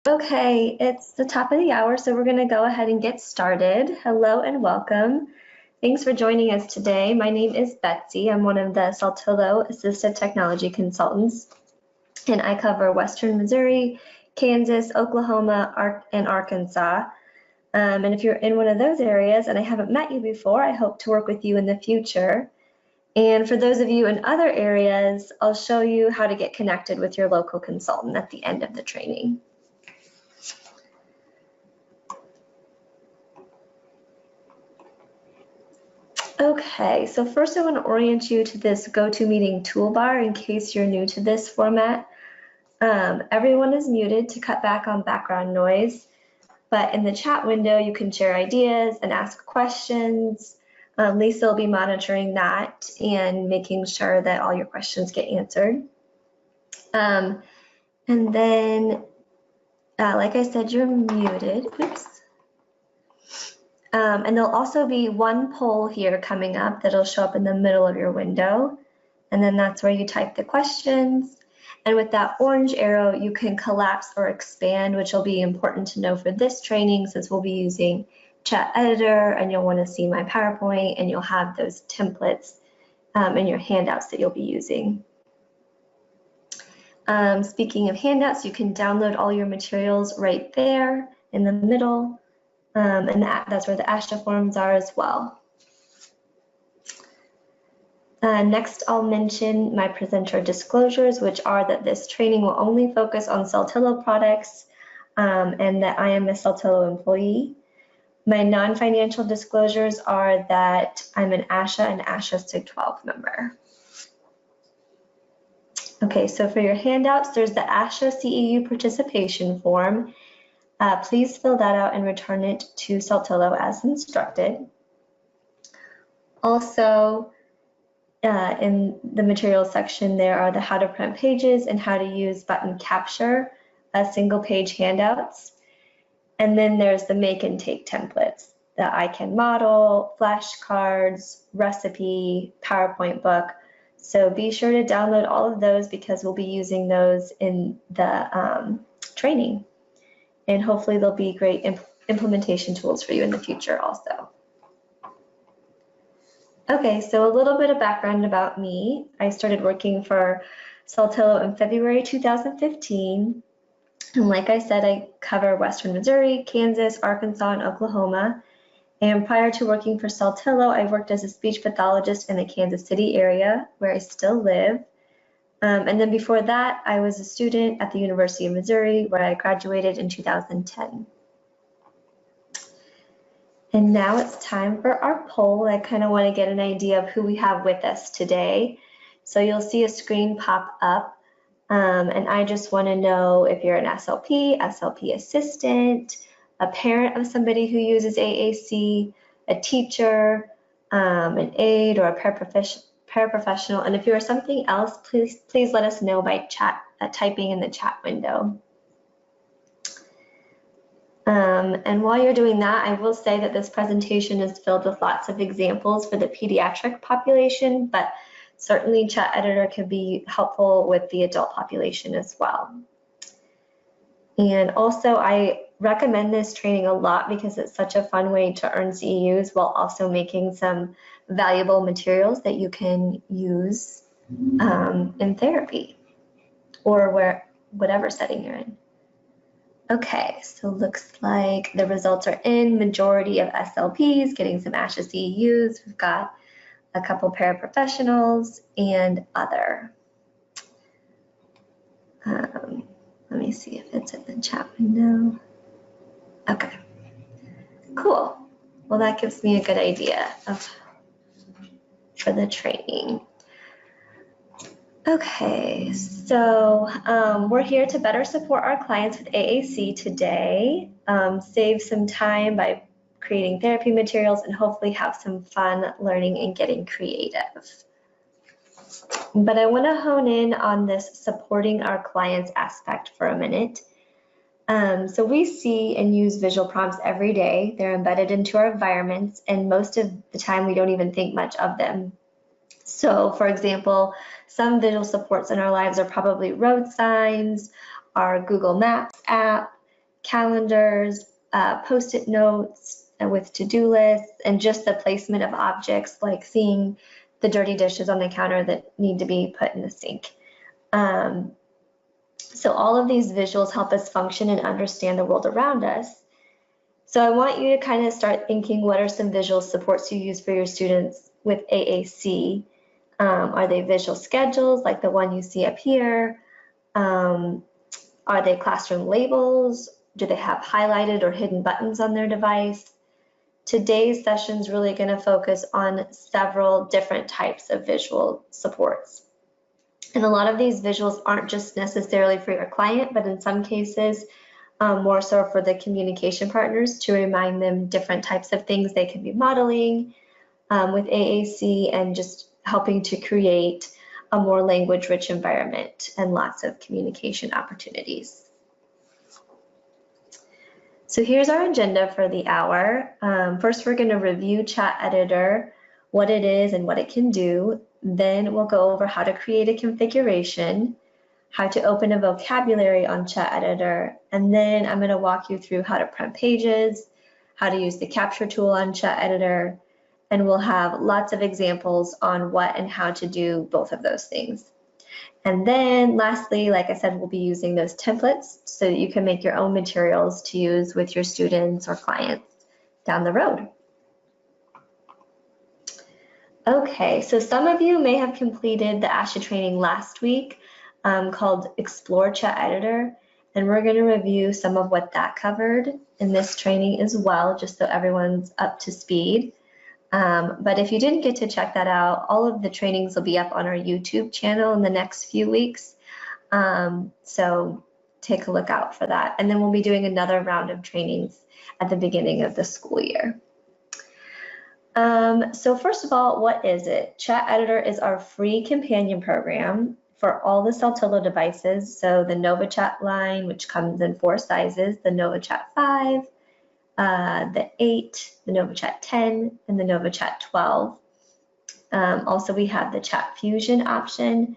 Okay, it's the top of the hour, so we're going to go ahead and get started. Hello and welcome. Thanks for joining us today. My name is Betsy. I'm one of the Saltillo Assistive Technology Consultants, and I cover Western Missouri, Kansas, Oklahoma, and Arkansas. And if you're in one of those areas and I haven't met you before, I hope to work with you in the future. And for those of you in other areas, I'll show you how to get connected with your local consultant at the end of the training. Okay, so first I want to orient you to this GoToMeeting toolbar in case you're new to this format. Everyone is muted to cut back on background noise, but in the chat window you can share ideas and ask questions. Lisa will be monitoring that and making sure that all your questions get answered. And then, like I said, you're muted. Oops. And there'll also be one poll here coming up that'll show up in the middle of your window. And then that's where you type the questions. And with that orange arrow, you can collapse or expand, which will be important to know for this training since we'll be using Chat Editor and you'll want to see my PowerPoint and you'll have those templates in your handouts that you'll be using. Speaking of handouts, you can download all your materials right there in the middle. And that's where the ASHA forms are as well. Next, I'll mention my presenter disclosures, which are that this training will only focus on Saltillo products and that I am a Saltillo employee. My non-financial disclosures are that I'm an ASHA and ASHA SIG 12 member. Okay, so for your handouts, there's the ASHA CEU participation form. Please fill that out and return it to Saltillo as instructed. Also, in the materials section, there are the how to print pages and how to use button capture, single page handouts. And then there's the make and take templates, the I Can Model, flashcards, recipe, PowerPoint book. So be sure to download all of those because we'll be using those in the training. And hopefully they'll be great implementation tools for you in the future also. Okay, so a little bit of background about me. I started working for Saltillo in February 2015. And like I said, I cover Western Missouri, Kansas, Arkansas, and Oklahoma. And prior to working for Saltillo, I worked as a speech pathologist in the Kansas City area, where I still live. And then before that, I was a student at the University of Missouri, where I graduated in 2010. And now it's time for our poll. I kind of want to get an idea of who we have with us today. So you'll see a screen pop up, and I just want to know if you're an SLP, SLP assistant, a parent of somebody who uses AAC, a teacher, an aide, or a paraprofessional, and if you're something else, please let us know by typing in the chat window. And while you're doing that, I will say that this presentation is filled with lots of examples for the pediatric population, but certainly Chat Editor can be helpful with the adult population as well. And also, I recommend this training a lot because it's such a fun way to earn CEUs while also making some valuable materials that you can use in therapy or whatever setting you're in. Okay, so looks like the results are in. Majority of SLPs getting some ASHA CEUs. We've got a couple paraprofessionals and other. Let me see if it's in the chat window. Okay, cool. Well, that gives me a good idea for the training. Okay, so we're here to better support our clients with AAC today, save some time by creating therapy materials, and hopefully have some fun learning and getting creative. But I want to hone in on this supporting our clients aspect for a minute. So we see and use visual prompts every day. They're embedded into our environments, and most of the time we don't even think much of them. So for example, some visual supports in our lives are probably road signs, our Google Maps app, calendars, post-it notes with to-do lists, and just the placement of objects like seeing the dirty dishes on the counter that need to be put in the sink. So all of these visuals help us function and understand the world around us. So I want you to kind of start thinking, what are some visual supports you use for your students with AAC? Are they visual schedules like the one you see up here? Are they classroom labels? Do they have highlighted or hidden buttons on their device? Today's session is really going to focus on several different types of visual supports. And a lot of these visuals aren't just necessarily for your client, but in some cases, more so for the communication partners to remind them different types of things they can be modeling with AAC and just helping to create a more language-rich environment and lots of communication opportunities. So here's our agenda for the hour. First, we're going to review Chat Editor, what it is and what it can do. Then we'll go over how to create a configuration, how to open a vocabulary on Chat Editor, and then I'm going to walk you through how to print pages, how to use the capture tool on Chat Editor, and we'll have lots of examples on what and how to do both of those things. And then lastly, like I said, we'll be using those templates so that you can make your own materials to use with your students or clients down the road. Okay, so some of you may have completed the ASHA training last week called Explore Chat Editor, and we're going to review some of what that covered in this training as well, just so everyone's up to speed. But if you didn't get to check that out, all of the trainings will be up on our YouTube channel in the next few weeks. So take a look out for that. And then we'll be doing another round of trainings at the beginning of the school year. So first of all, what is it? Chat Editor is our free companion program for all the Saltillo devices. So the NovaChat line, which comes in 4 sizes, the NovaChat 5, the 8, the NovaChat 10, and the NovaChat 12. Also, we have the Chat Fusion option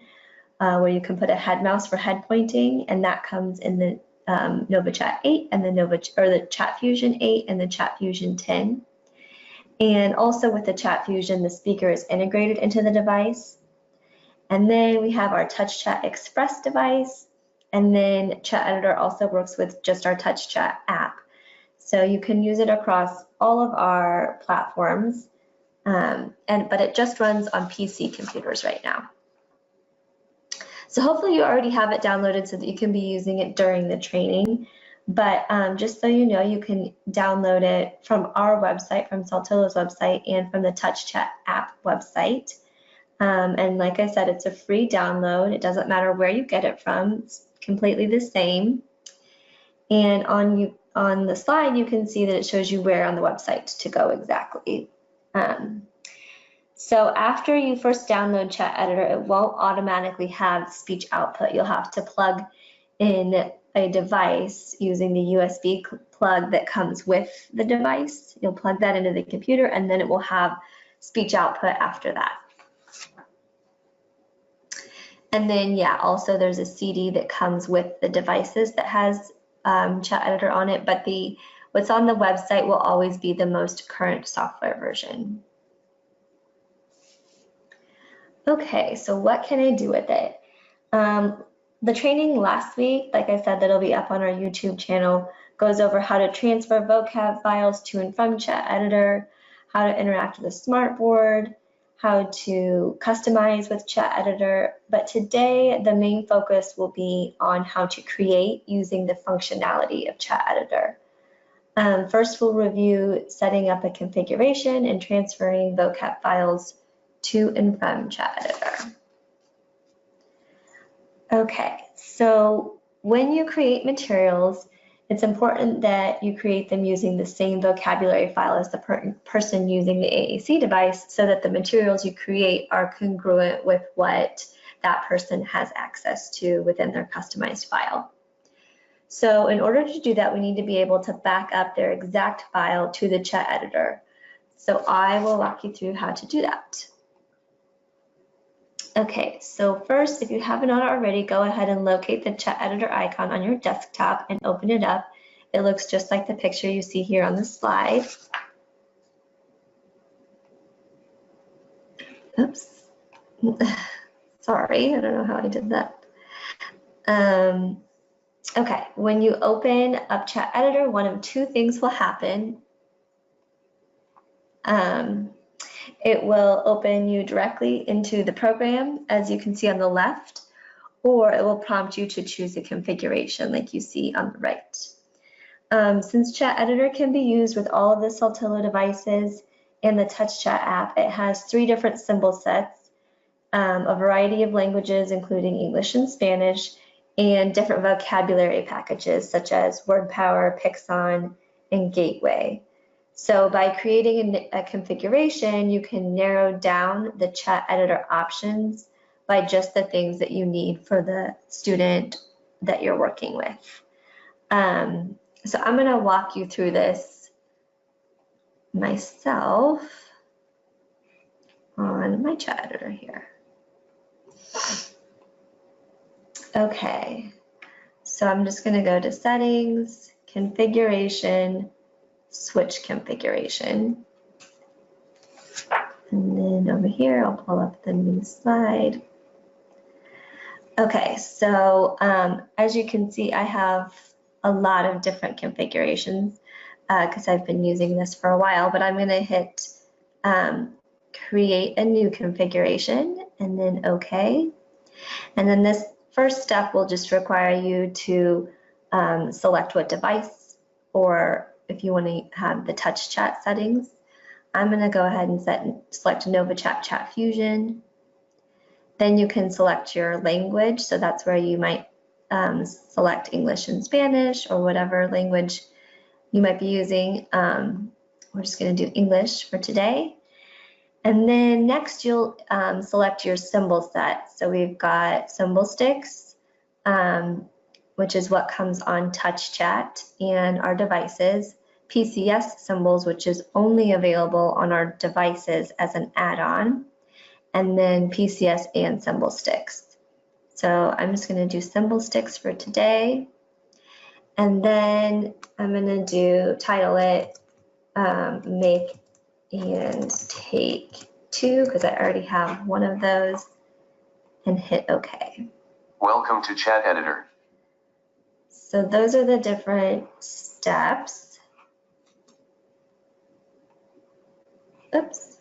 where you can put a head mouse for head pointing, and that comes in the NovaChat 8 and the Chat Fusion 8 and the Chat Fusion 10. And also with the Chat Fusion, the speaker is integrated into the device. And then we have our TouchChat Express device, and then Chat Editor also works with just our TouchChat app. So you can use it across all of our platforms, but it just runs on PC computers right now. So hopefully you already have it downloaded so that you can be using it during the training. But just so you know, you can download it from our website, from Saltillo's website, and from the TouchChat app website. And like I said, it's a free download. It doesn't matter where you get it from. It's completely the same. And on the slide, you can see that it shows you where on the website to go exactly. So after you first download Chat Editor, it won't automatically have speech output. You'll have to plug in a device using the USB plug that comes with the device. You'll plug that into the computer, and then it will have speech output after that. And then, yeah, also there's a CD that comes with the devices that has Chat Editor on it, but what's on the website will always be the most current software version. Okay, so what can I do with it? The training last week, like I said, that'll be up on our YouTube channel, goes over how to transfer vocab files to and from Chat Editor, how to interact with a smartboard, how to customize with Chat Editor. But today, the main focus will be on how to create using the functionality of Chat Editor. First, we'll review setting up a configuration and transferring vocab files to and from Chat Editor. Okay, so when you create materials, it's important that you create them using the same vocabulary file as the person using the AAC device so that the materials you create are congruent with what that person has access to within their customized file. So in order to do that, we need to be able to back up their exact file to the Chat Editor. So I will walk you through how to do that. Okay, so first, if you haven't already, go ahead and locate the Chat Editor icon on your desktop and open it up. It looks just like the picture you see here on the slide. Oops. Sorry, I don't know how I did that. Okay, when you open up Chat Editor, one of two things will happen. It will open you directly into the program, as you can see on the left, or it will prompt you to choose a configuration like you see on the right. Since Chat Editor can be used with all of the Saltillo devices and the TouchChat app, it has 3 different symbol sets, a variety of languages including English and Spanish, and different vocabulary packages such as word power, Pixon, and Gateway. So by creating a configuration, you can narrow down the Chat Editor options by just the things that you need for the student that you're working with. So I'm going to walk you through this myself on my Chat Editor here. Okay, so I'm just going to go to Settings, Configuration, Switch Configuration. And then over here, I'll pull up the new slide. Okay, so as you can see, I have a lot of different configurations because I've been using this for a while, but I'm going to hit Create a New Configuration and then OK. And then this first step will just require you to select what device, or if you want to have the TouchChat settings. I'm going to go ahead and select NovaChat Chat Fusion. Then you can select your language, so that's where you might select English and Spanish or whatever language you might be using. We're just going to do English for today. And then next you'll select your symbol set. So we've got symbol sticks, which is what comes on TouchChat and our devices, PCS symbols, which is only available on our devices as an add-on, and then PCS and symbol sticks. So I'm just going to do symbol sticks for today. And then I'm going to title it Make and Take 2, because I already have one of those, and hit OK. Welcome to Chat Editor. So those are the different steps. Oops.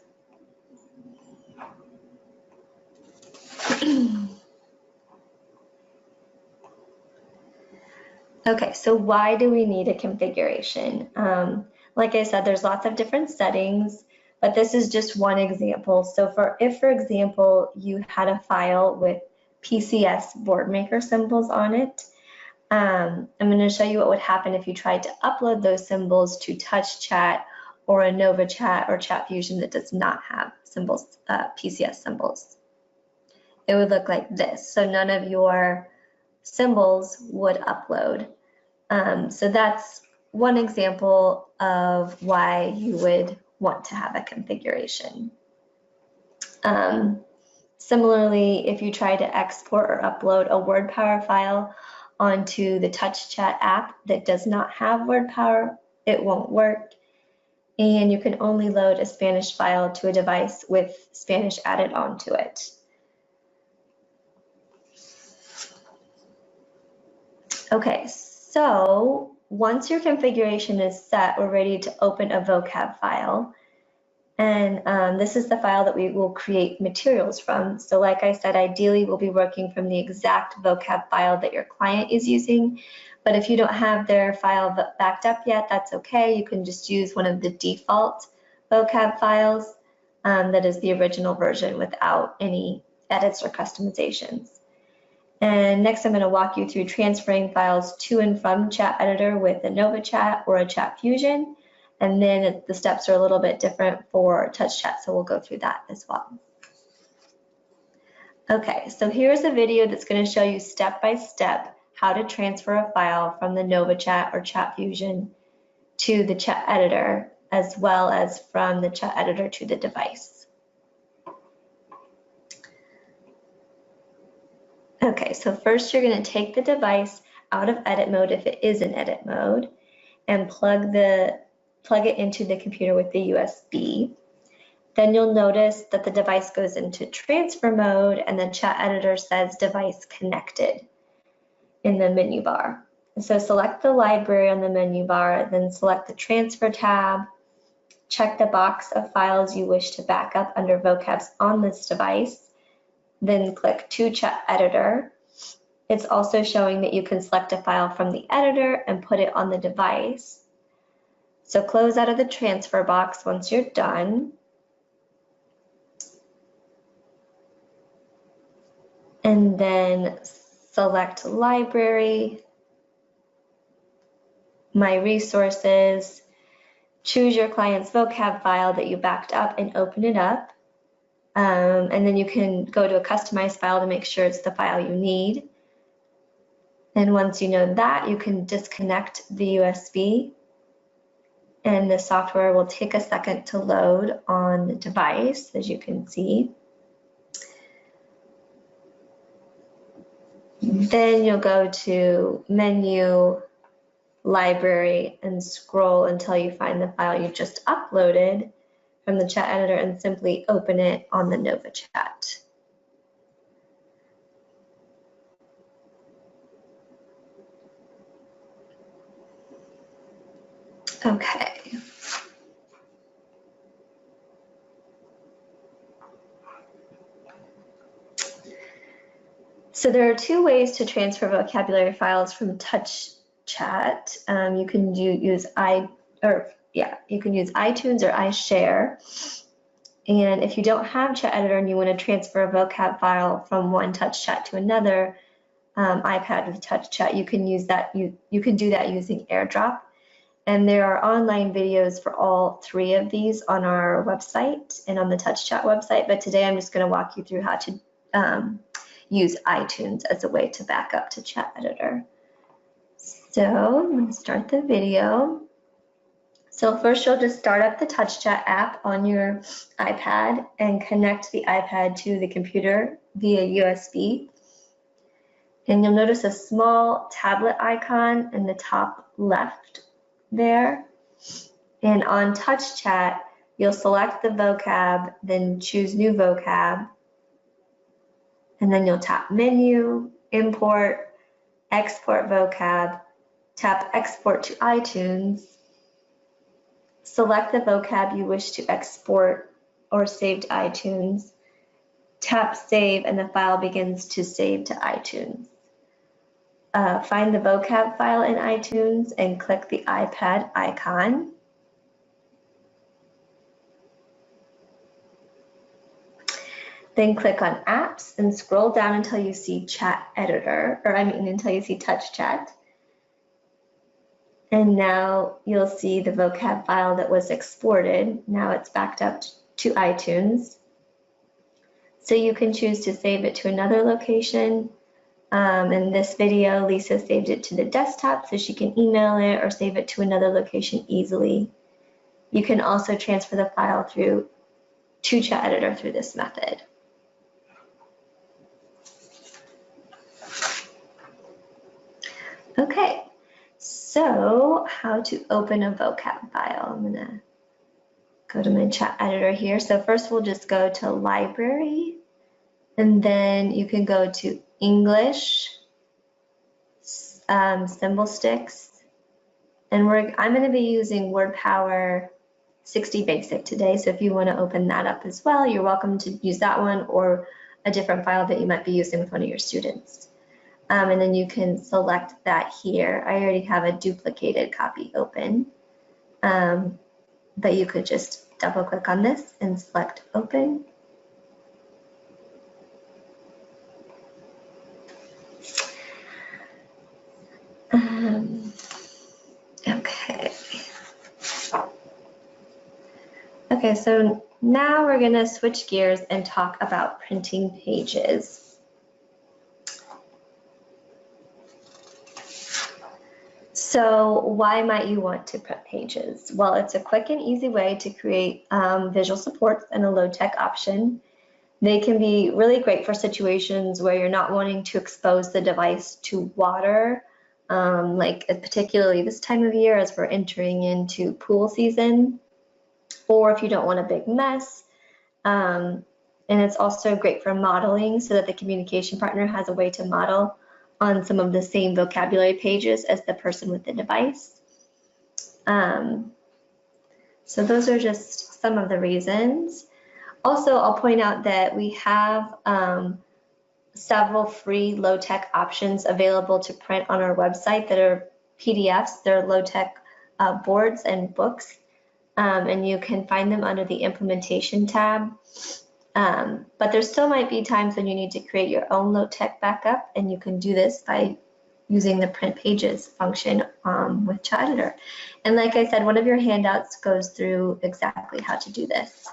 Okay, so why do we need a configuration? Like I said, there's lots of different settings, but this is just one example. So if, for example, you had a file with PCS board maker symbols on it, I'm going to show you what would happen if you tried to upload those symbols to TouchChat or a NovaChat or Chat Fusion that does not have symbols, PCS symbols. It would look like this. So none of your symbols would upload. So that's one example of why you would want to have a configuration. Similarly, if you try to export or upload a word power file onto the TouchChat app that does not have word power, it won't work. And you can only load a Spanish file to a device with Spanish added onto it. Okay, so once your configuration is set, we're ready to open a vocab file. And this is the file that we will create materials from. So like I said, ideally we'll be working from the exact vocab file that your client is using. But if you don't have their file backed up yet, that's okay. You can just use one of the default vocab files that is the original version without any edits or customizations. And next I'm going to walk you through transferring files to and from Chat Editor with a NovaChat or a Chat Fusion. And then the steps are a little bit different for TouchChat, so we'll go through that as well. Okay, so here's a video that's going to show you step by step how to transfer a file from the NovaChat or Chat Fusion to the Chat Editor, as well as from the Chat Editor to the device. Okay, so first you're going to take the device out of edit mode if it is in edit mode. and plug it into the computer with the USB. Then you'll notice that the device goes into transfer mode and the chat editor says device connected in the menu bar. So select the library on the menu bar, then select the transfer tab, check the box of files you wish to back up under vocabs on this device, then click TouchChat Editor. It's also showing that you can select a file from the editor and put it on the device. So close out of the transfer box once you're done. And then select Library, My Resources, choose your client's vocab file that you backed up and open it up. And then you can go to a customized file to make sure it's the file you need. And once you know that, you can disconnect the USB and the software will take a second to load on the device, as you can see. Then you'll go to Menu, Library, and scroll until you find the file you just uploaded from the chat editor and simply open it on the Nova Chat. Okay. So there are two ways to transfer vocabulary files from TouchChat. You can use iTunes or iShare. And if you don't have Chat Editor and you want to transfer a vocab file from one TouchChat to another iPad with TouchChat, you can use that. You can do that using AirDrop. And there are online videos for all three of these on our website and on the TouchChat website. But today I'm just going to walk you through how to use iTunes as a way to back up to Chat Editor. So I'm going to start the video. So first you'll just start up the TouchChat app on your iPad and connect the iPad to the computer via USB. And you'll notice a small tablet icon in the top left there. And on TouchChat, you'll select the vocab, then choose New Vocab. And then you'll tap Menu, Import, Export Vocab, tap Export to iTunes, select the vocab you wish to export or save to iTunes, tap Save, and the file begins to save to iTunes. Find the vocab file in iTunes and click the iPad icon. Then click on Apps and scroll down until you see Chat Editor, until you see TouchChat. And now you'll see the vocab file that was exported. Now it's backed up to iTunes. So you can choose to save it to another location. In this video, Lisa saved it to the desktop so she can email it or save it to another location easily. You can also transfer the file through TouchChat Editor through this method. Okay, so how to open a vocab file. I'm gonna go to my chat editor here. So first we'll just go to Library, and then you can go to English, symbol sticks, and I'm gonna be using WordPower 60 Basic today. So if you wanna open that up as well, you're welcome to use that one or a different file that you might be using with one of your students. And then you can select that here. I already have a duplicated copy open, but you could just double click on this and select Open. Okay, so now we're gonna switch gears and talk about printing pages. So why might you want to print pages? Well, it's a quick and easy way to create visual supports and a low-tech option. They can be really great for situations where you're not wanting to expose the device to water like particularly this time of year as we're entering into pool season, or if you don't want a big mess. And it's also great for modeling so that the communication partner has a way to model on some of the same vocabulary pages as the person with the device. So those are just some of the reasons. Also, I'll point out that we have several free low-tech options available to print on our website that are PDFs. They're low-tech boards and books, and you can find them under the implementation tab. But there still might be times when you need to create your own low-tech backup, and you can do this by using the print pages function with Chat Editor. And like I said, one of your handouts goes through exactly how to do this.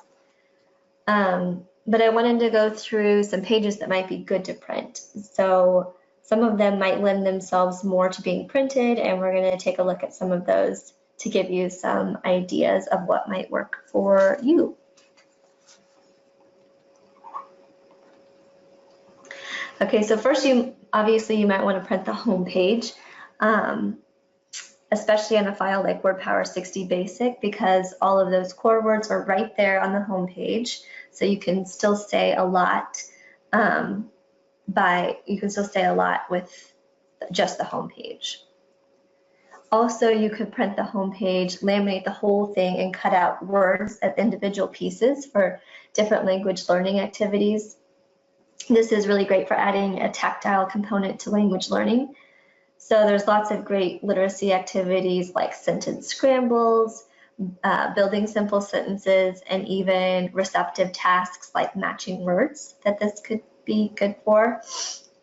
But I wanted to go through some pages that might be good to print. So some of them might lend themselves more to being printed, and we're going to take a look at some of those to give you some ideas of what might work for you. Okay, so first obviously you might want to print the home page, especially on a file like WordPower 60 Basic, because all of those core words are right there on the home page. So you can still say a lot with just the home page. Also, you could print the home page, laminate the whole thing, and cut out words as individual pieces for different language learning activities. This is really great for adding a tactile component to language learning. So there's lots of great literacy activities like sentence scrambles, building simple sentences, and even receptive tasks like matching words that this could be good for.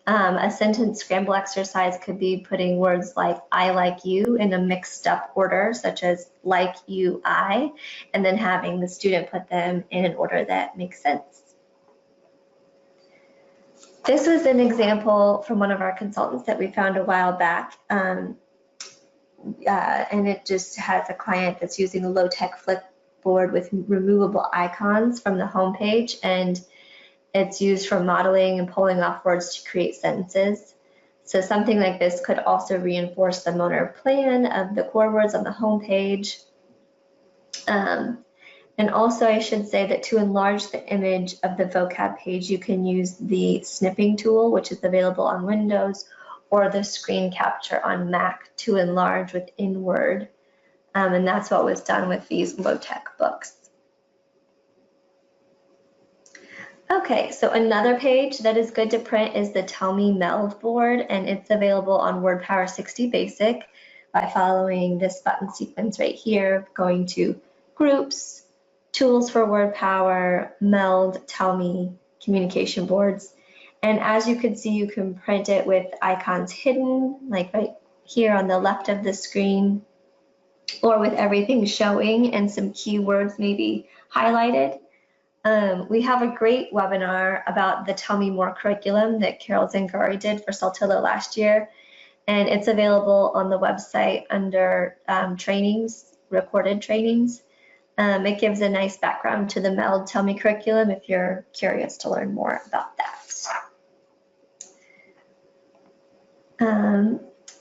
A sentence scramble exercise could be putting words like I like you in a mixed up order, such as like you, I, and then having the student put them in an order that makes sense. This was an example from one of our consultants that we found a while back. And it just has a client that's using a low-tech flipboard with removable icons from the home page, and it's used for modeling and pulling off words to create sentences. So something like this could also reinforce the motor plan of the core words on the home page. And also I should say that to enlarge the image of the vocab page, you can use the snipping tool, which is available on Windows, or the screen capture on Mac to enlarge within Word. And that's what was done with these low-tech books. Okay, so another page that is good to print is the Tell Me MELD board, and it's available on WordPower 60 Basic by following this button sequence right here, going to Groups, Tools for WordPower, MELD, Tell Me, Communication Boards. And as you can see, you can print it with icons hidden, like right here on the left of the screen, or with everything showing and some keywords maybe highlighted. We have a great webinar about the Tell Me More curriculum that Carol Zangari did for Saltillo last year, and it's available on the website under trainings, recorded trainings. It gives a nice background to the MELD Tell Me curriculum if you're curious to learn more about that.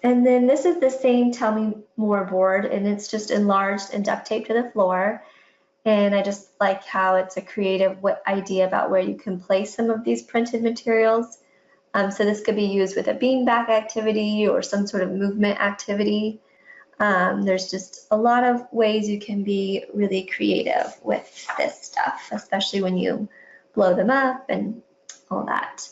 And then this is the same Tell Me More board, and it's just enlarged and duct taped to the floor. And I just like how it's a creative idea about where you can place some of these printed materials. So this could be used with a beanbag activity or some sort of movement activity. There's just a lot of ways you can be really creative with this stuff, especially when you blow them up and all that.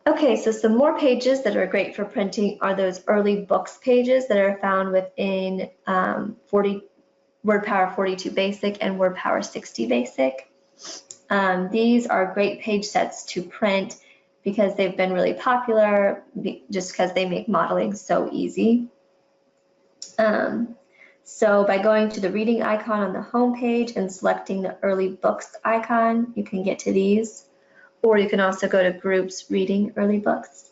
Okay, so some more pages that are great for printing are those early books pages that are found within WordPower 42 Basic and WordPower 60 Basic. These are great page sets to print because they've been really popular just because they make modeling so easy. So by going to the reading icon on the home page and selecting the early books icon, you can get to these. Or you can also go to Groups, Reading Early Books.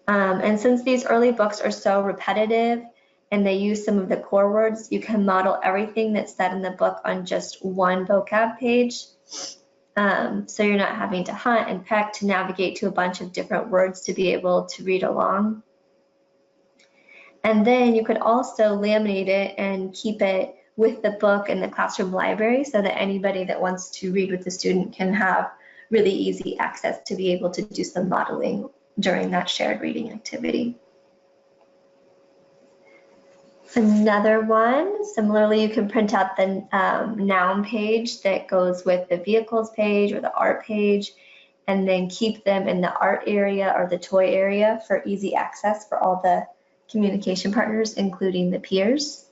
And since these early books are so repetitive and they use some of the core words, you can model everything that's said in the book on just one vocab page. So you're not having to hunt and peck to navigate to a bunch of different words to be able to read along. And then you could also laminate it and keep it with the book in the classroom library so that anybody that wants to read with the student can have really easy access to be able to do some modeling during that shared reading activity. Another one, similarly, you can print out the noun page that goes with the vehicles page or the art page, and then keep them in the art area or the toy area for easy access for all the communication partners, including the peers.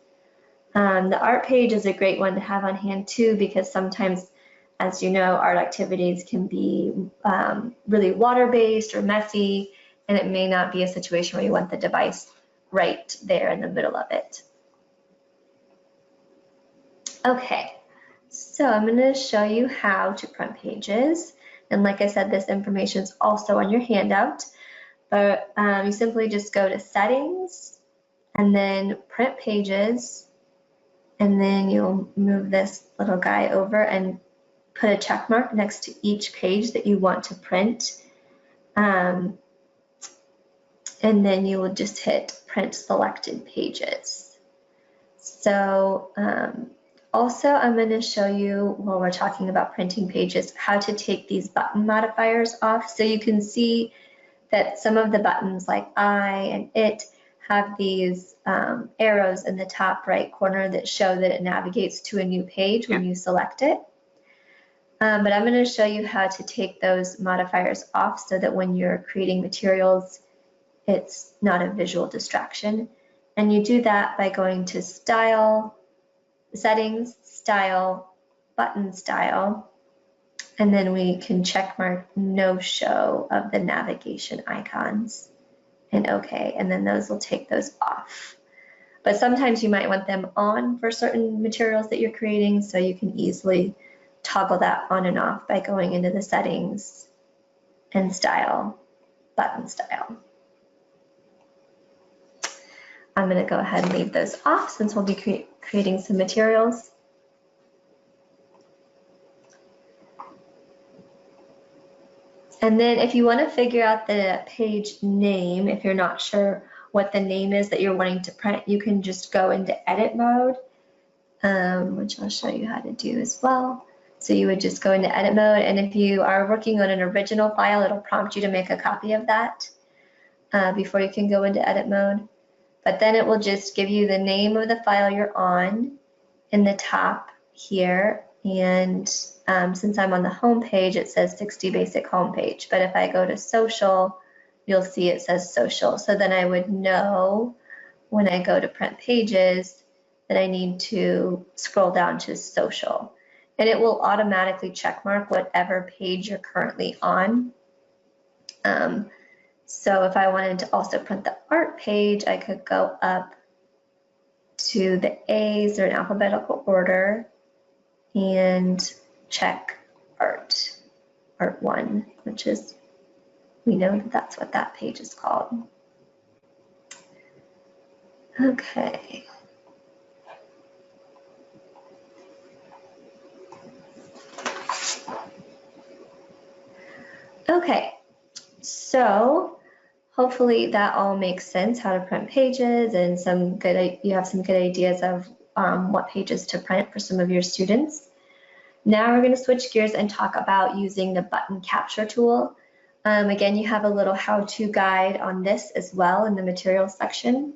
The art page is a great one to have on hand too, because sometimes, as you know, art activities can be really water-based or messy, and it may not be a situation where you want the device right there in the middle of it. Okay, so I'm going to show you how to print pages. And like I said, this information is also on your handout, but you simply just go to Settings and then Print Pages, and then you'll move this little guy over and put a check mark next to each page that you want to print. And then you will just hit Print Selected Pages. So also I'm going to show you, while we're talking about printing pages, how to take these button modifiers off. So you can see that some of the buttons like I and it have these arrows in the top right corner that show that it navigates to a new page when you select it. But I'm going to show you how to take those modifiers off so that when you're creating materials, it's not a visual distraction. And you do that by going to Style, Settings, Style, Button Style, and then we can check mark No Show of the navigation icons, and OK, and then those will take those off. But sometimes you might want them on for certain materials that you're creating, so you can easily toggle that on and off by going into the Settings and Style, Button Style. I'm going to go ahead and leave those off since we'll be creating some materials. And then if you want to figure out the page name, if you're not sure what the name is that you're wanting to print, you can just go into edit mode, which I'll show you how to do as well. So you would just go into edit mode, and if you are working on an original file, it'll prompt you to make a copy of that before you can go into edit mode. But then it will just give you the name of the file you're on in the top here. And since I'm on the home page, it says 60 basic home page. But if I go to social, you'll see it says social. So then I would know when I go to print pages that I need to scroll down to social. And it will automatically check mark whatever page you're currently on. So if I wanted to also print the art page, I could go up to the A's, they're in alphabetical order, and check art 1, which is, we know that that's what that page is called. Okay. Okay, so hopefully that all makes sense, how to print pages, and you have some good ideas of what pages to print for some of your students. Now we're going to switch gears and talk about using the button capture tool. Again, you have a little how-to guide on this as well in the materials section.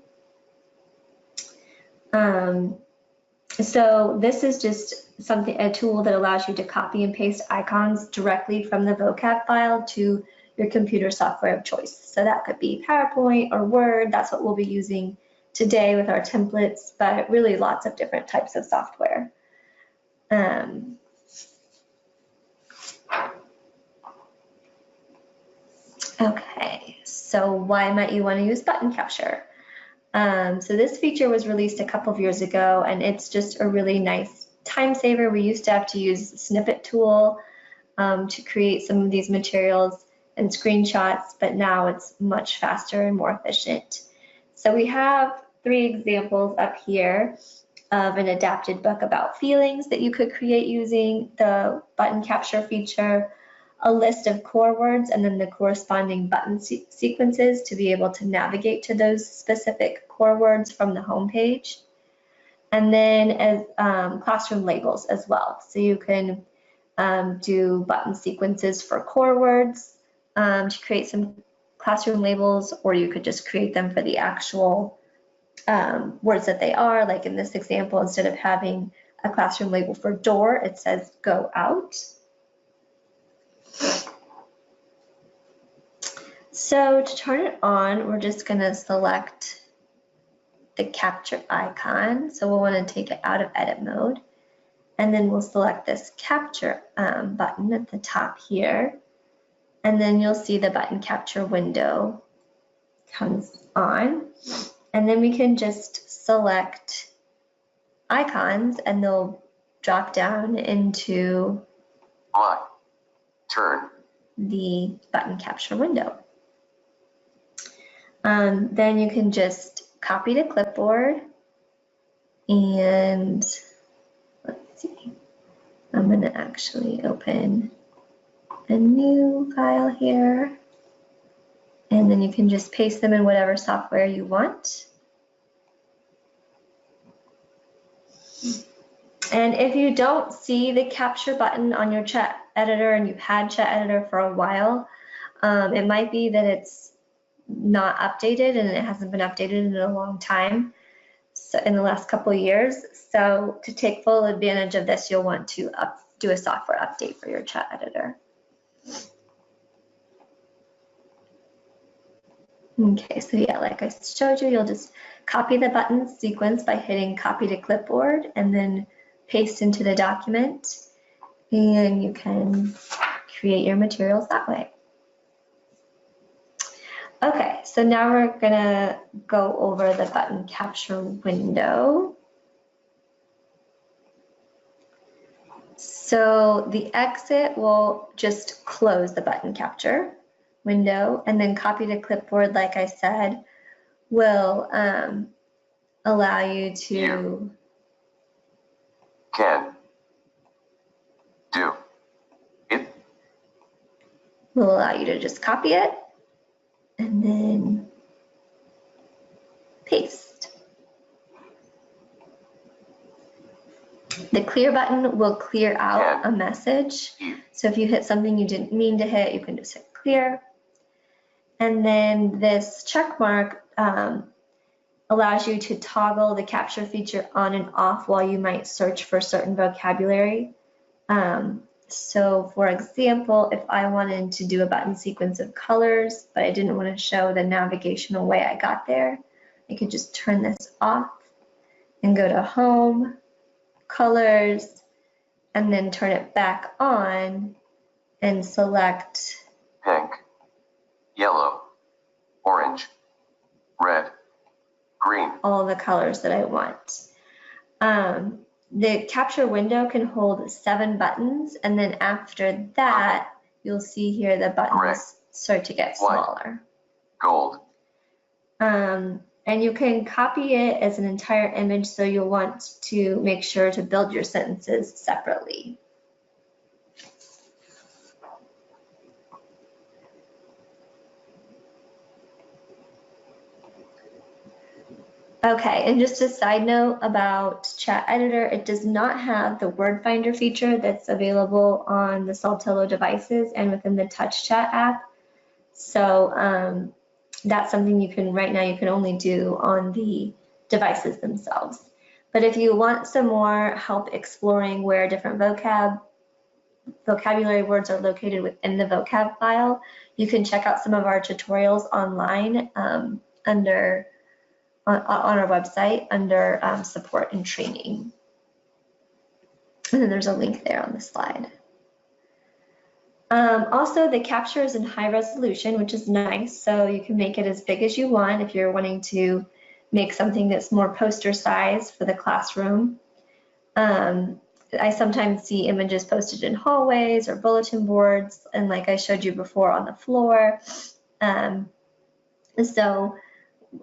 So this is just a tool that allows you to copy and paste icons directly from the vocab file to your computer software of choice. So that could be PowerPoint or Word. That's what we'll be using today with our templates, but really lots of different types of software. Okay, so why might you want to use button capture? So this feature was released a couple of years ago, and it's just a really nice time saver. We used to have to use the snippet tool to create some of these materials and screenshots, but now it's much faster and more efficient. So we have 3 examples up here of an adapted book about feelings that you could create using the button capture feature. a list of core words and then the corresponding button sequences to be able to navigate to those specific core words from the home page. And then as classroom labels as well. So you can do button sequences for core words to create some classroom labels, or you could just create them for the actual words that they are. Like in this example, instead of having a classroom label for door, it says go out. So to turn it on, we're just going to select the capture icon. So we'll want to take it out of edit mode. And then we'll select this capture button at the top here. And then you'll see the button capture window comes on. And then we can just select icons and they'll drop down into turn the button capture window. Then you can just copy to clipboard and let's see, I'm going to actually open a new file here, and then you can just paste them in whatever software you want. And if you don't see the capture button on your chat editor and you've had chat editor for a while, it might be that it's not updated and it hasn't been updated in a long time, so in the last couple of years. So to take full advantage of this, you'll want to do a software update for your chat editor. Okay, so yeah, like I showed you, you'll just copy the button sequence by hitting copy to clipboard and then paste into the document, and you can create your materials that way. Okay, so now we're gonna go over the button capture window. So the exit will just close the button capture window, and then copy to clipboard, like I said, will allow you to can do it. Will allow you to just copy it and then paste. The clear button will clear out a message. So if you hit something you didn't mean to hit, you can just hit clear. And then this check mark allows you to toggle the capture feature on and off while you might search for certain vocabulary. So for example, if I wanted to do a button sequence of colors, but I didn't want to show the navigational way I got there, I could just turn this off and go to Home, Colors, and then turn it back on and select pink, yellow, orange, red, green. All the colors that I want. The capture window can hold 7 buttons, and then after that, you'll see here the buttons start to get smaller. Gold. And you can copy it as an entire image, so you'll want to make sure to build your sentences separately. Okay, and just a side note about Chat Editor, it does not have the word finder feature that's available on the Saltillo devices and within the TouchChat app. So that's something you can, right now, you can only do on the devices themselves. But if you want some more help exploring where different vocabulary words are located within the vocab file, you can check out some of our tutorials online on our website under support and training. And then there's a link there on the slide. Also, the capture is in high resolution, which is nice. So you can make it as big as you want if you're wanting to make something that's more poster size for the classroom. I sometimes see images posted in hallways or bulletin boards, and like I showed you before, on the floor.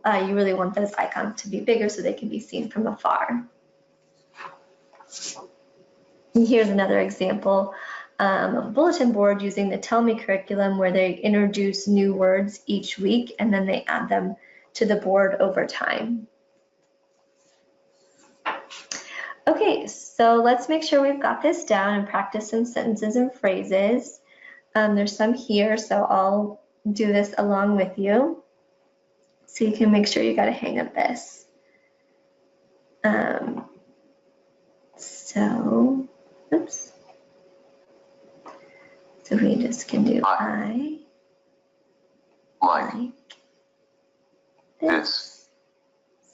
You really want those icons to be bigger so they can be seen from afar. And here's another example bulletin board using the Tell Me curriculum, where they introduce new words each week and then they add them to the board over time. Okay, so let's make sure we've got this down and practice some sentences and phrases. There's some here, so I'll do this along with you so you can make sure you got a hang of this. Oops. So we just can do I like this.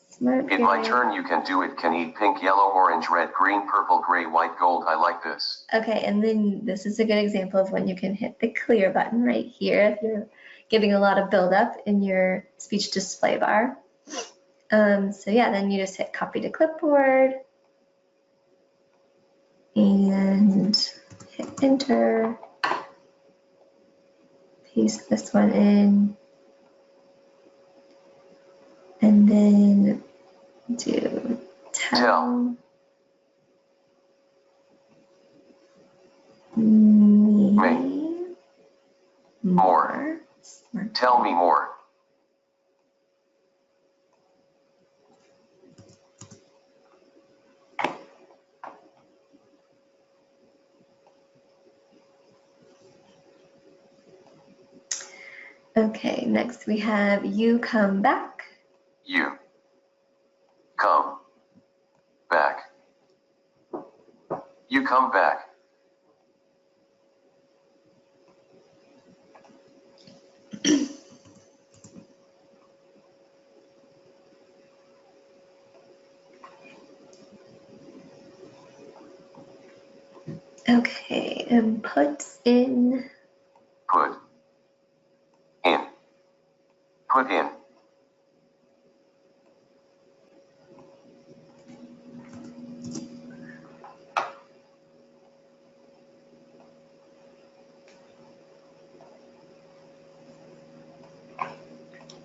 Smart In my turn, you can do it. Can eat pink, yellow, orange, red, green, purple, gray, white, gold. I like this. Okay, and then this is a good example of when you can hit the clear button right here if you're getting a lot of buildup in your speech display bar. So yeah, then you just hit copy to clipboard and hit enter. Paste this one in. And then do tell me more. Tell me more. Okay, next we have you come back. You come back. You come back. Okay, and put in. Put in. Put in.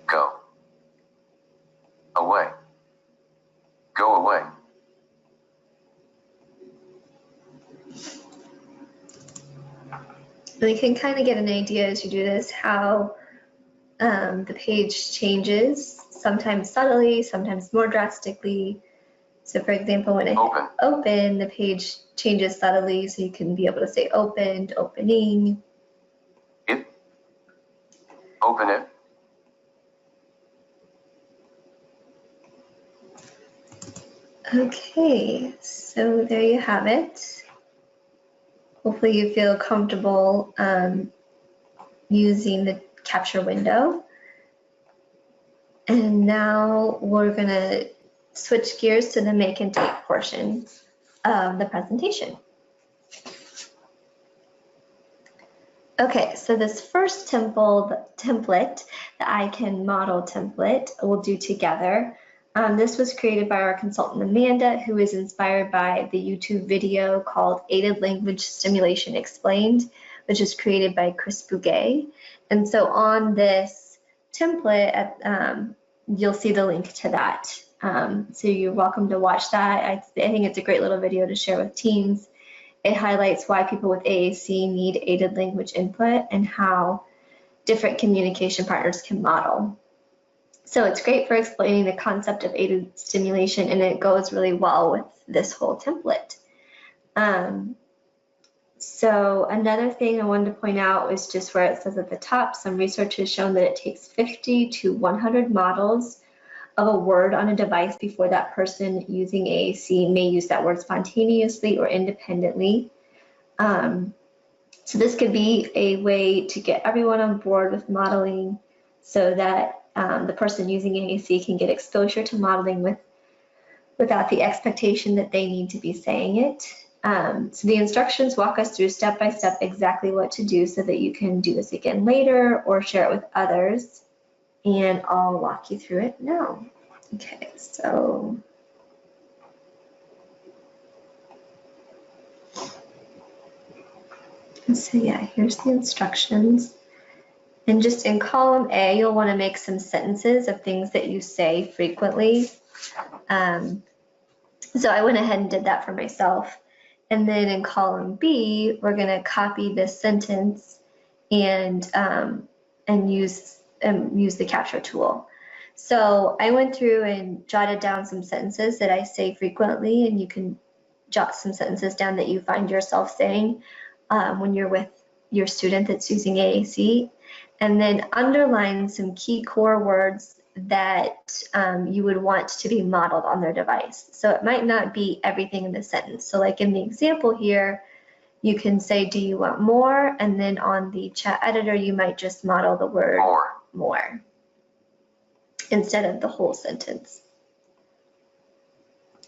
Go away. Go away. And you can kind of get an idea as you do this how the page changes, sometimes subtly, sometimes more drastically. So for example, when I open, the page changes subtly, so you can be able to say opened, opening. It. Open it. Okay, so there you have it. Hopefully you feel comfortable using the capture window. And now we're going to switch gears to the make and take portion of the presentation. Okay, so this first template, the I Can Model template, we'll do together. This was created by our consultant Amanda, who is inspired by the YouTube video called Aided Language Stimulation Explained, which is created by Chris Bouguet. And so on this template, you'll see the link to that. So you're welcome to watch that. I think it's a great little video to share with teens. It highlights why people with AAC need aided language input and how different communication partners can model. So it's great for explaining the concept of aided stimulation, and it goes really well with this whole template. So another thing I wanted to point out is just where it says at the top, some research has shown that it takes 50 to 100 models of a word on a device before that person using AAC may use that word spontaneously or independently. So this could be a way to get everyone on board with modeling so that the person using AAC can get exposure to modeling without the expectation that they need to be saying it. So the instructions walk us through step by step exactly what to do so that you can do this again later or share it with others. And I'll walk you through it now. Okay, so yeah, here's the instructions. And just in column A, you'll want to make some sentences of things that you say frequently. So I went ahead and did that for myself. And then in column B, we're going to copy this sentence and use the capture tool. So I went through and jotted down some sentences that I say frequently, and you can jot some sentences down that you find yourself saying when you're with your student that's using AAC, and then underline some key core words that you would want to be modeled on their device. So it might not be everything in the sentence. So like in the example here, you can say, do you want more? And then on the chat editor, you might just model the word more instead of the whole sentence.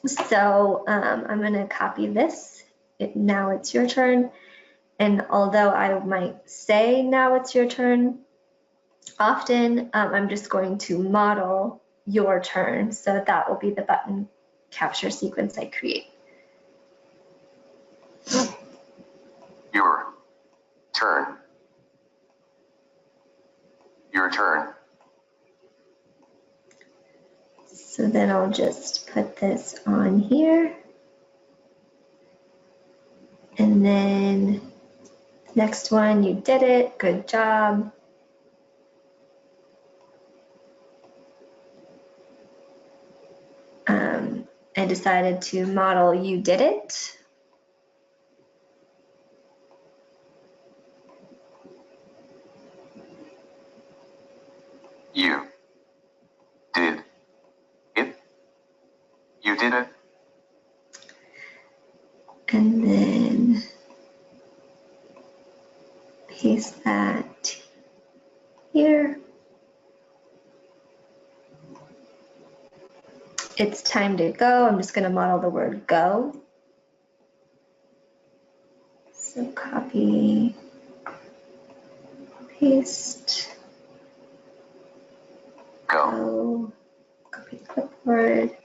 So I'm going to copy this. Now it's your turn. And although I might say now it's your turn, often I'm just going to model your turn. So that will be the button capture sequence I create. Your turn. Your turn. So then I'll just put this on here. And then next one, you did it, good job. I decided to model you did it. You did it. You did it. And then paste that here. It's time to go. I'm just going to model the word go. So copy, paste, go, copy the clipboard.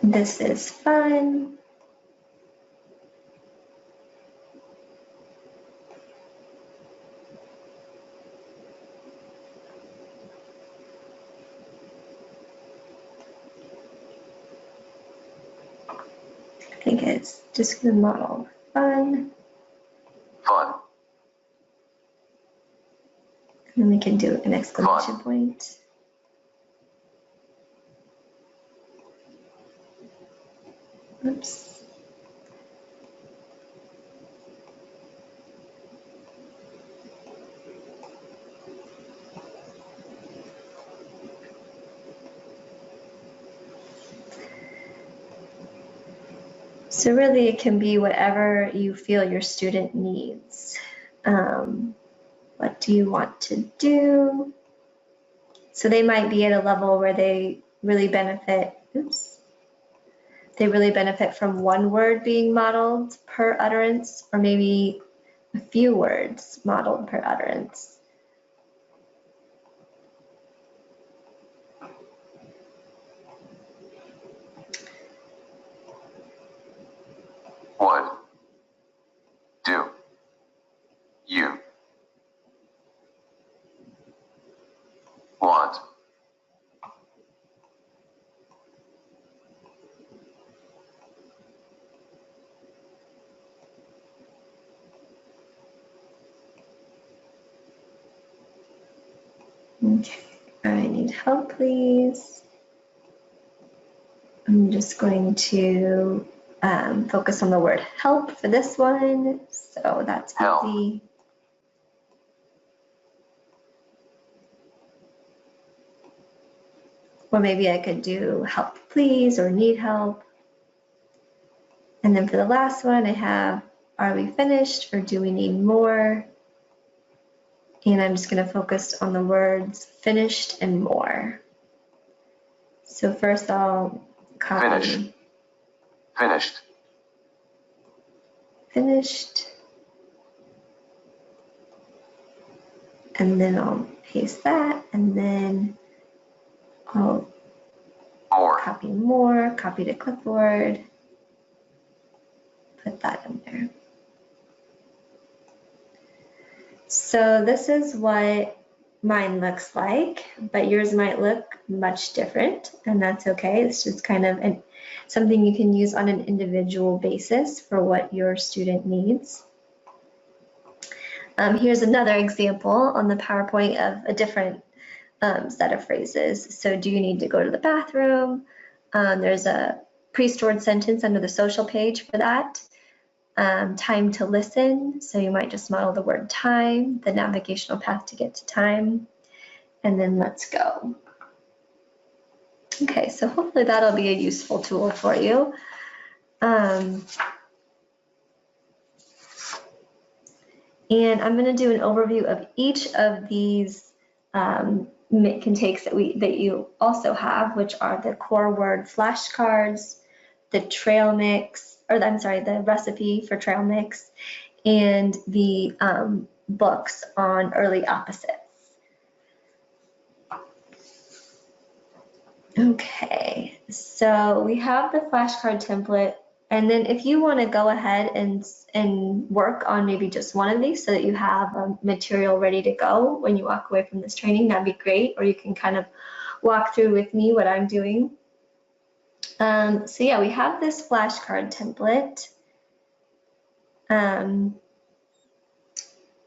This is fun. I think it's just going to model fun. Fun. And then we can do an exclamation point. Oops. So really it can be whatever you feel your student needs. What do you want to do? So they might be at a level where they really benefit, they really benefit from one word being modeled per utterance, or maybe a few words modeled per utterance. What do you want? Okay, I need help, please. I'm just going to focus on the word help for this one. So that's easy. Or maybe I could do help, please, or need help. And then for the last one, I have, are we finished or do we need more? And I'm just going to focus on the words finished and more. So first I'll copy. Finished. Finished. And then I'll paste that, and then I'll copy more, copy to clipboard, put that in there. So this is what mine looks like, but yours might look much different, and that's okay. It's just kind of something you can use on an individual basis for what your student needs. Here's another example on the PowerPoint of a different set of phrases. So do you need to go to the bathroom? There's a pre-stored sentence under the social page for that. Time to listen, so you might just model the word time, the navigational path to get to time, and then let's go. Okay, so hopefully that'll be a useful tool for you. And I'm going to do an overview of each of these contakes that you also have, which are the core word flashcards, the trail mix, or I'm sorry, the recipe for trail mix, and the books on early opposites. Okay, so we have the flashcard template, and then if you want to go ahead and work on maybe just one of these so that you have material ready to go when you walk away from this training, that'd be great, or you can kind of walk through with me what I'm doing. So yeah, we have this flashcard template,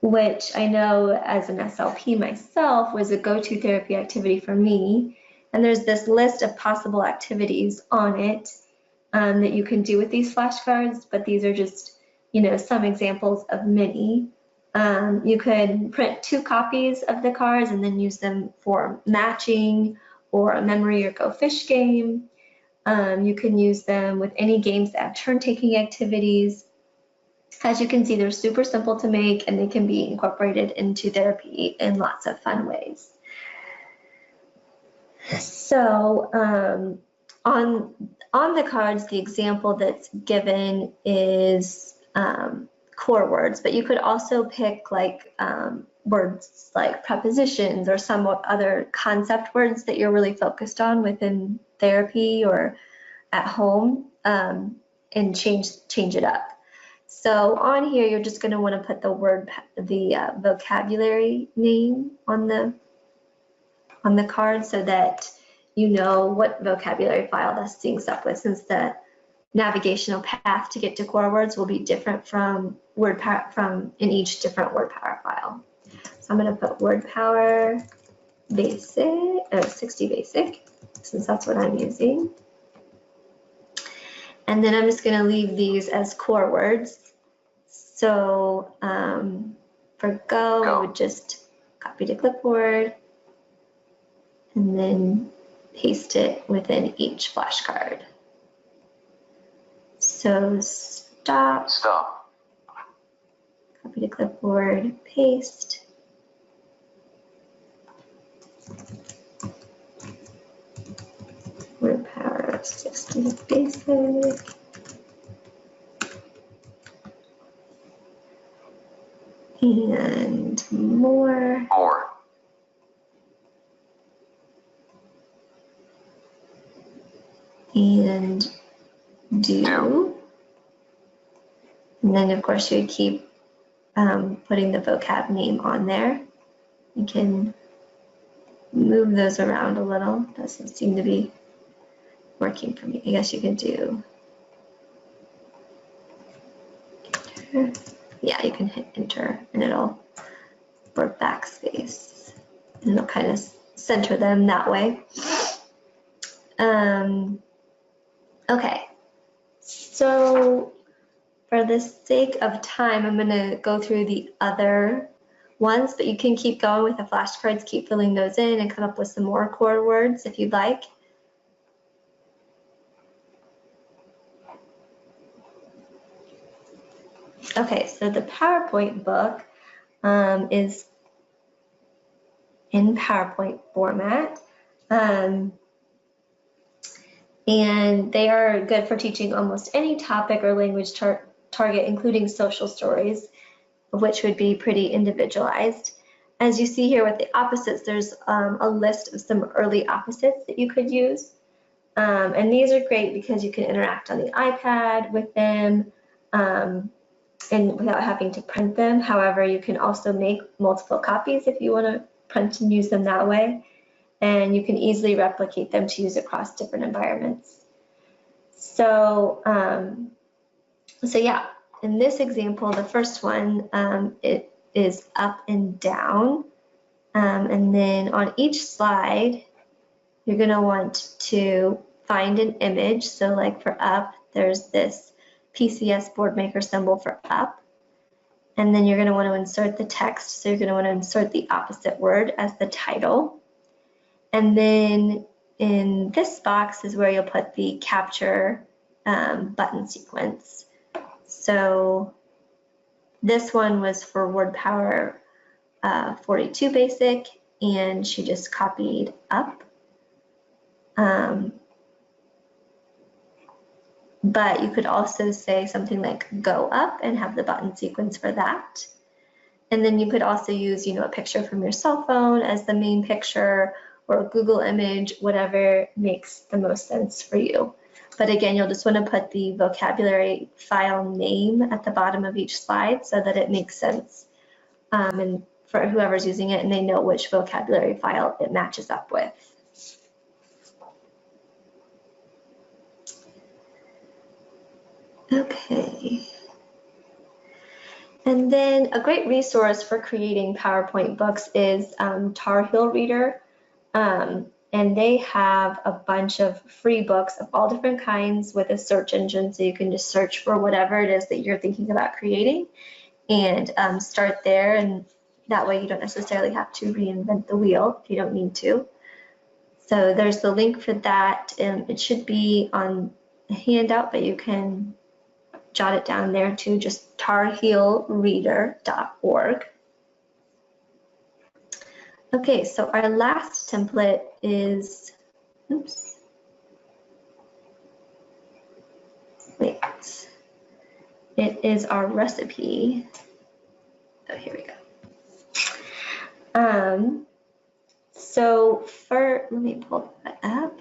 which I know as an SLP myself was a go-to therapy activity for me. And there's this list of possible activities on it that you can do with these flashcards, but these are just, some examples of many. You could print 2 copies of the cards and then use them for matching or a memory or go fish game. You can use them with any games that have turn-taking activities. As you can see, they're super simple to make, and they can be incorporated into therapy in lots of fun ways. So on the cards, the example that's given is core words, but you could also pick like words like prepositions or some other concept words that you're really focused on within therapy or at home, and change it up. So on here, you're just going to want to put the vocabulary name on the card so that you know what vocabulary file that syncs up with, since the navigational path to get to core words will be different from in each different word power file. So I'm going to put word power basic, 60 basic, since that's what I'm using. And then I'm just going to leave these as core words. So for go, I would just copy to clipboard and then paste it within each flashcard. So stop, copy to clipboard, paste. Word power 60 basic. And more. And do. And then of course you would keep putting the vocab name on there. You can move those around a little. Doesn't seem to be working for me. I guess you can do enter. Yeah, you can hit enter and it'll, or backspace, and it'll kind of center them that way. Okay, so for the sake of time, I'm going to go through the other ones, but you can keep going with the flashcards, keep filling those in and come up with some more core words if you'd like. Okay, so the PowerPoint book is in PowerPoint format, and they are good for teaching almost any topic or language target, including social stories, which would be pretty individualized. As you see here with the opposites, there's a list of some early opposites that you could use. And these are great because you can interact on the iPad with them and without having to print them. However, you can also make multiple copies if you want to print and use them that way. And you can easily replicate them to use across different environments. So, yeah, in this example, the first one, it is up and down. And then on each slide, you're going to want to find an image. So like for up, there's this PCS board maker symbol for up. And then you're going to want to insert the text. So you're going to want to insert the opposite word as the title. And then in this box is where you'll put the capture button sequence. So this one was for Word Power 42 Basic, and she just copied up. But you could also say something like go up and have the button sequence for that. And then you could also use, a picture from your cell phone as the main picture, or a Google image, whatever makes the most sense for you. But again, you'll just want to put the vocabulary file name at the bottom of each slide so that it makes sense and for whoever's using it, and they know which vocabulary file it matches up with. Okay. And then a great resource for creating PowerPoint books is Tar Heel Reader. And they have a bunch of free books of all different kinds with a search engine, so you can just search for whatever it is that you're thinking about creating and start there, and that way you don't necessarily have to reinvent the wheel if you don't need to. So there's the link for that, and it should be on a handout, but you can jot it down there too, just tarheelreader.org. Okay, so our last template is, it is our recipe. Oh, here we go. So let me pull that up.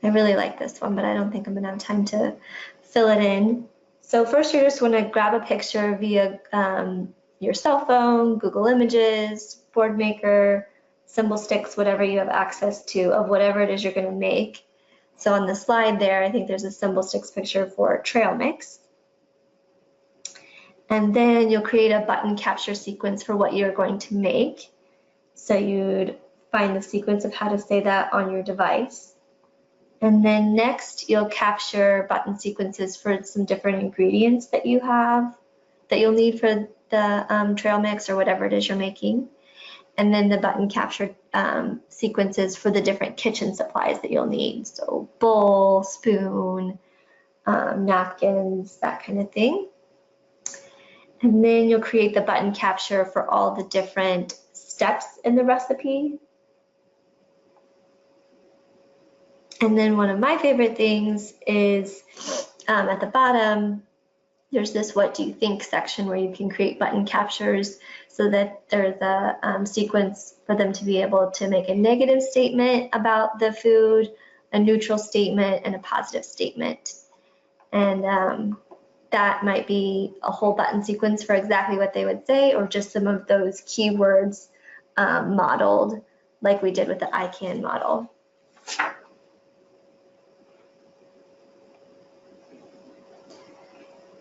I really like this one, but I don't think I'm gonna have time to fill it in. So first you just wanna grab a picture via your cell phone, Google Images, Board Maker, symbol sticks, whatever you have access to of whatever it is you're going to make. So on the slide there, I think there's a symbol sticks picture for trail mix. And then you'll create a button capture sequence for what you're going to make. So you'd find the sequence of how to say that on your device. And then next, you'll capture button sequences for some different ingredients that you have, that you'll need for the trail mix or whatever it is you're making. And then the button capture sequences for the different kitchen supplies that you'll need. So bowl, spoon, napkins, that kind of thing. And then you'll create the button capture for all the different steps in the recipe. And then one of my favorite things is at the bottom, there's this what do you think section where you can create button captures so that there's a sequence for them to be able to make a negative statement about the food, a neutral statement, and a positive statement. And that might be a whole button sequence for exactly what they would say, or just some of those keywords modeled like we did with the I can model.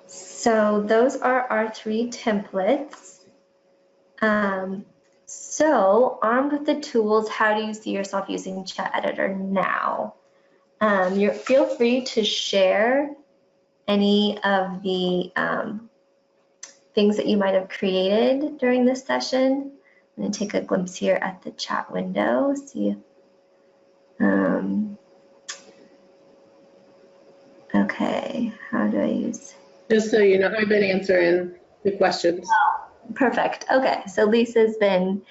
So those are our 3 templates. So armed with the tools, how do you see yourself using Chat Editor now? Feel free to share any of the things that you might have created during this session. I'm going to take a glimpse here at the chat window. See. Okay, how do I use? Just so you know, I've been answering the questions. Oh, perfect. Okay, so Lisa's been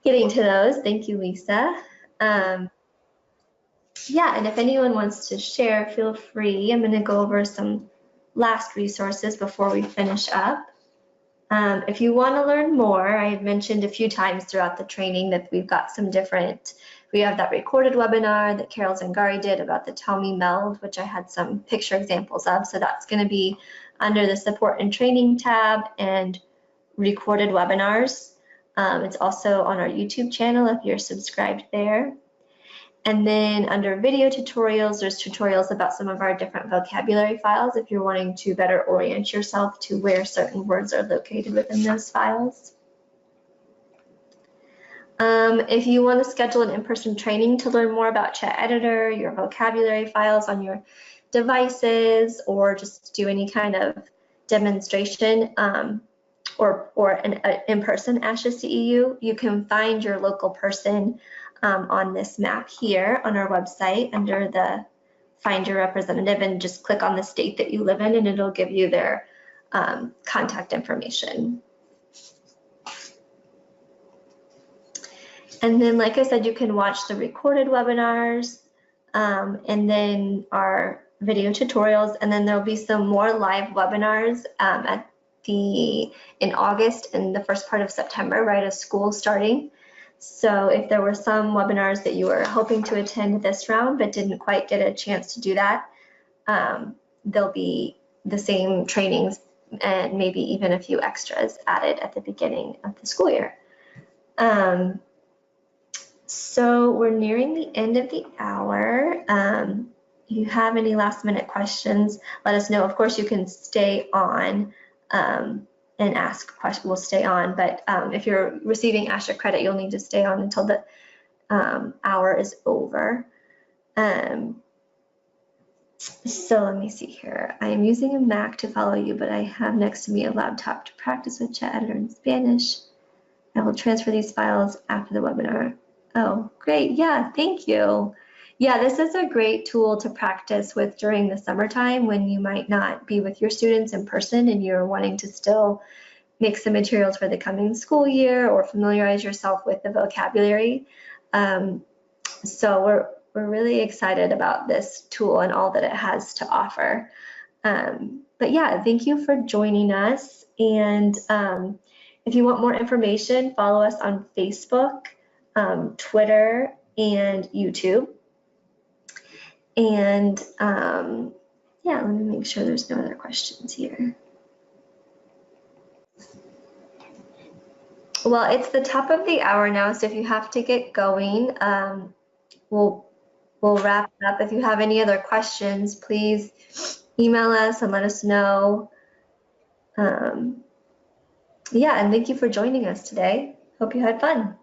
getting to those. Thank you, Lisa. Yeah, and if anyone wants to share, feel free. I'm going to go over some last resources before we finish up. If you want to learn more, I had mentioned a few times throughout the training that we've got some different, we have that recorded webinar that Carol Zangari did about the Tell Me MELD, which I had some picture examples of. So that's going to be under the support and training tab and recorded webinars. It's also on our YouTube channel if you're subscribed there. And then under video tutorials, there's tutorials about some of our different vocabulary files if you're wanting to better orient yourself to where certain words are located within those files. If you want to schedule an in-person training to learn more about Chat Editor, your vocabulary files on your devices, or just do any kind of demonstration or an in-person ASHA CEU, you can find your local person on this map here on our website under the Find Your Representative, and just click on the state that you live in and it'll give you their contact information. And then, like I said, you can watch the recorded webinars and then our video tutorials, and then there'll be some more live webinars in August and the first part of September, right as school starting. So if there were some webinars that you were hoping to attend this round but didn't quite get a chance to do that, there'll be the same trainings and maybe even a few extras added at the beginning of the school year. So we're nearing the end of the hour. If you have any last minute questions, let us know. Of course, you can stay on and ask questions. We'll stay on, but if you're receiving ASHA credit, you'll need to stay on until the hour is over. So let me see here. I am using a Mac to follow you, but I have next to me a laptop to practice with Chat Editor in Spanish. I will transfer these files after the webinar. Oh, great. Yeah, thank you. Yeah, this is a great tool to practice with during the summertime when you might not be with your students in person and you're wanting to still make some materials for the coming school year or familiarize yourself with the vocabulary. So we're really excited about this tool and all that it has to offer. But yeah, thank you for joining us. And if you want more information, follow us on Facebook, Twitter, and YouTube. And yeah, let me make sure there's no other questions here. Well, it's the top of the hour now, so if you have to get going, we'll wrap up. If you have any other questions, please email us and let us know. Yeah, and thank you for joining us today. Hope you had fun.